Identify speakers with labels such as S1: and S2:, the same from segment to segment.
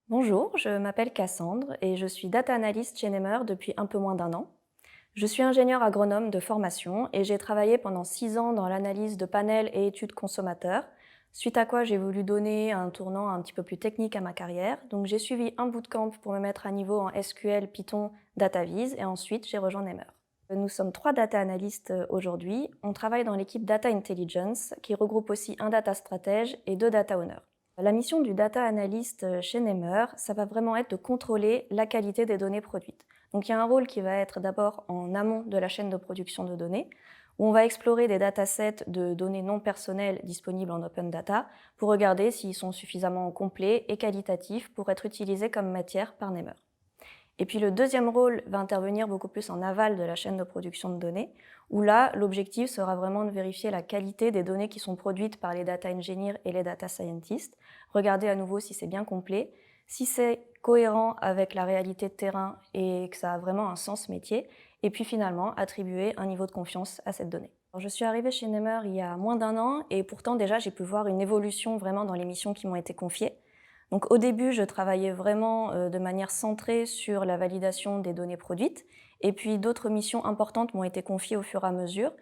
S1: Bonjour, je m'appelle Cassandre et je suis data analyst chez Nemer depuis un peu moins d'un an. Je suis ingénieure agronome de formation et j'ai travaillé pendant 6 ans dans l'analyse de panels et études consommateurs, suite à quoi j'ai voulu donner un tournant un petit peu plus technique à ma carrière. Donc j'ai suivi un bootcamp pour me mettre à niveau en SQL, Python, DataVis et ensuite j'ai rejoint Nemer. Nous sommes 3 data analystes aujourd'hui. On travaille dans l'équipe Data Intelligence qui regroupe aussi un data stratège et 2 data owners. La mission du data analyst chez Nemer, ça va vraiment être de contrôler la qualité des données produites. Donc il y a un rôle qui va être d'abord en amont de la chaîne de production de données, où on va explorer des datasets de données non personnelles disponibles en open data pour regarder s'ils sont suffisamment complets et qualitatifs pour être utilisés comme matière par Nemer. Et puis le deuxième rôle va intervenir beaucoup plus en aval de la chaîne de production de données, où là, l'objectif sera vraiment de vérifier la qualité des données qui sont produites par les data engineers et les data scientists, regarder à nouveau si c'est bien complet, si c'est cohérent avec la réalité de terrain et que ça a vraiment un sens métier, et puis finalement attribuer un niveau de confiance à cette donnée. Alors, je suis arrivée chez Nemer il y a moins d'un an et pourtant déjà j'ai pu voir une évolution vraiment dans les missions qui m'ont été confiées. Donc au début, je travaillais vraiment de manière centrée sur la validation des données produites. Et puis d'autres missions importantes m'ont été confiées au fur et à mesure,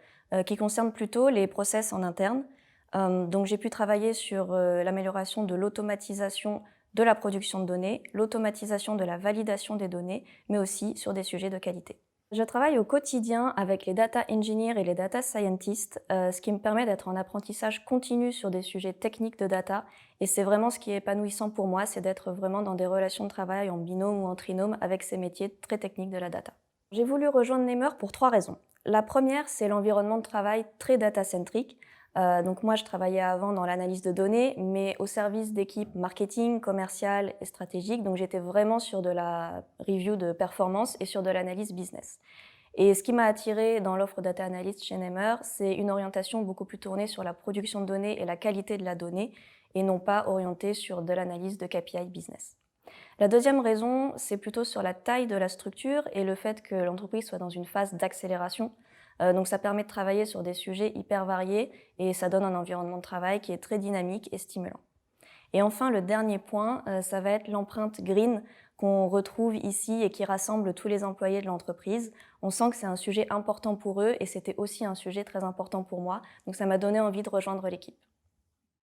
S1: qui concernent plutôt les process en interne. Donc j'ai pu travailler sur l'amélioration de l'automatisation de la production de données, l'automatisation de la validation des données, mais aussi sur des sujets de qualité. Je travaille au quotidien avec les data engineers et les data scientists, ce qui me permet d'être en apprentissage continu sur des sujets techniques de data. Et c'est vraiment ce qui est épanouissant pour moi, c'est d'être vraiment dans des relations de travail en binôme ou en trinôme avec ces métiers très techniques de la data. J'ai voulu rejoindre Nemer pour 3 raisons. La première, c'est l'environnement de travail très data-centrique. Donc moi, je travaillais avant dans l'analyse de données, mais au service d'équipes marketing, commerciales et stratégiques. Donc j'étais vraiment sur de la review de performance et sur de l'analyse business. Et ce qui m'a attirée dans l'offre data analyst chez Nemer, c'est une orientation beaucoup plus tournée sur la production de données et la qualité de la donnée, et non pas orientée sur de l'analyse de KPI business. La deuxième raison, c'est plutôt sur la taille de la structure et le fait que l'entreprise soit dans une phase d'accélération. Donc ça permet de travailler sur des sujets hyper variés et ça donne un environnement de travail qui est très dynamique et stimulant. Et enfin, le dernier point, ça va être l'empreinte green qu'on retrouve ici et qui rassemble tous les employés de l'entreprise. On sent que c'est un sujet important pour eux et c'était aussi un sujet très important pour moi. Donc ça m'a donné envie de rejoindre l'équipe.